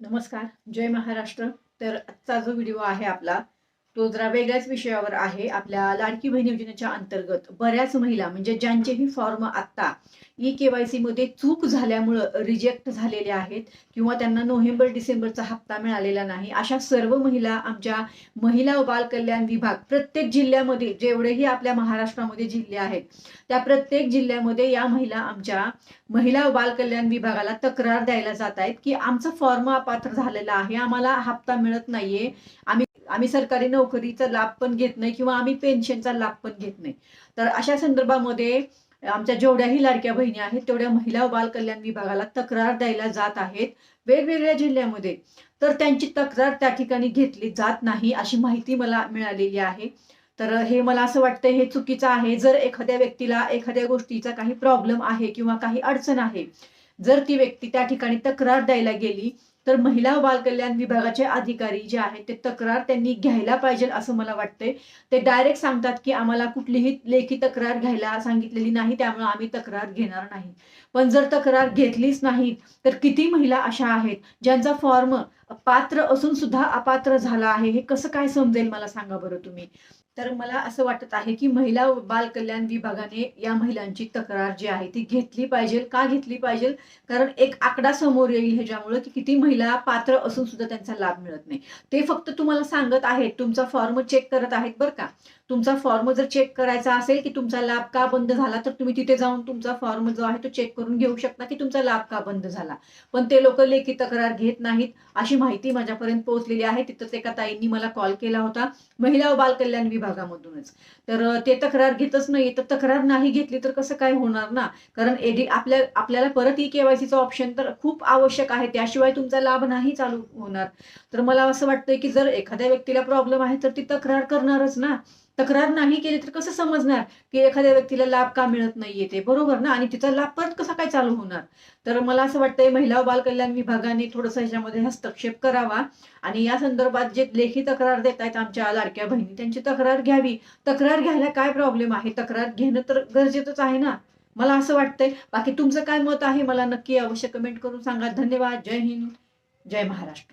नमस्कार, जय महाराष्ट्र. तर आजचा जो व्हिडिओ आहे आपला, तो जरा वेगळ्याच विषयावर आहे. आपल्या लाडकी बहीण योजनेच्या अंतर्गत बऱ्याच महिला म्हणजे ज्यांचेही फॉर्म आत्ता ई-के-वाय-सी मध्ये चूक झाल्यामुळं रिजेक्ट झालेले आहेत किंवा त्यांना नोव्हेंबर-डिसेंबरचा हप्ता मिळालेला नाही. अशा सर्व महिला आमच्या महिला व बाल कल्याण विभाग प्रत्येक जिल्ह्यामध्ये जेवढेही आपल्या महाराष्ट्रामध्ये जिल्हे आहेत, त्या प्रत्येक जिल्ह्यामध्ये या महिला आमच्या महिला व बाल कल्याण विभागाला तक्रार द्यायला जात आहेत, की आमचा फॉर्म अपात्र झालेला आहे. आम्हाला हप्ता मिळत नाहीये. आम्ही आम्ही सरकारी नोकरीचा लाभ पण घेत नाही किंवा आम्ही पेन्शनचा लाभ पण घेत नाही. तर अशा संदर्भामध्ये आमच्या जेवढ्याही लाडक्या बहिणी आहेत, तेवढ्या महिला व बाल कल्याण विभागाला तक्रार द्यायला जात आहेत वेगवेगळ्या जिल्ह्यामध्ये. तर त्यांची तक्रार त्या ठिकाणी घेतली जात नाही, अशी माहिती मला मिळालेली आहे. तर हे मला असं वाटतं हे चुकीचं आहे. जर एखाद्या व्यक्तीला एखाद्या गोष्टीचा काही प्रॉब्लेम आहे किंवा काही अडचण आहे, जर ती व्यक्ती त्या ठिकाणी तक्रार द्यायला गेली, तर महिला व बाल कल्याण विभागाचे अधिकारी जे आहेत ते तक्रार त्यांनी घ्यायला पाहिजे असं मला वाटतंय. ते डायरेक्ट सांगतात, की आम्हाला कुठलीही लेखी तक्रार घ्यायला सांगितलेली नाही, त्यामुळे आम्ही तक्रार घेणार नाही. पण जर तक्रार घेतलीच नाही, तर किती महिला अशा आहेत ज्यांचा फॉर्म पात्र असून सुद्धा अपात्र झाला आहे. हे कसं काय समजेल मला सांगा बरं तुम्ही? तर मला असं वाटत आहे, की महिला व बाल कल्याण विभागाने या महिलांची तक्रार जी आहे ती घेतली पाहिजे. का घेतली पाहिजे? कारण एक आकडा समोर येईल ह्याच्यामुळं, की किती महिला पात्र असून सुद्धा त्यांचा लाभ मिळत नाही. ते फक्त तुम्हाला सांगत आहेत, तुमचा फॉर्म चेक करत आहेत बरं का. तुमचा फॉर्म जर चेक करायचा असेल, की तुमचा लाभ का बंद झाला, तर तुम्ही तिथे जाऊन तुमचा फॉर्म जो आहे तो चेक करून घेऊ शकता, की तुमचा लाभ का बंद झाला. पण ते लोकं लेखी तक्रार घेत नाहीत, अशी माहिती माझ्यापर्यंत पोहोचलेली आहे. तिथंच एका ताईंनी मला कॉल केला होता, महिला व बाल कल्याण विभागामधूनच. तर ते तक्रार घेतच नाही. तर तक्रार नाही घेतली तर कसं काय होणार ना? कारण आपल्याला परत ई-के-वाय-सीचं ऑप्शन तर खूप आवश्यक आहे. त्याशिवाय तुमचा लाभ नाही चालू होणार. तर मला असं वाटतंय, की जर एखाद्या व्यक्तीला प्रॉब्लेम आहे, तर ती तक्रार करणारच ना. तक्रार नाही केली तर कसं समजणार, की एखाद्या व्यक्तीला लाभ का मिळत नाहीये ते, बरोबर ना? आणि तिचा लाभ परत कसा काय चालू होणार? तर मला असं वाटतंय महिला व बाल कल्याण विभागाने थोडंसं ह्याच्यामध्ये हस्तक्षेप करावा आणि या संदर्भात जे लेखी तक्रार देतायत आमच्या लाडक्या बहिणी, त्यांची तक्रार घ्यावी. तक्रार घ्यायला काय प्रॉब्लेम आहे? तक्रार घेणं तर गरजेचंच आहे ना. मला असं वाटतंय. बाकी तुमचं काय मत आहे मला नक्की अवश्य कमेंट करून सांगा. धन्यवाद. जय हिंद. जय महाराष्ट्र.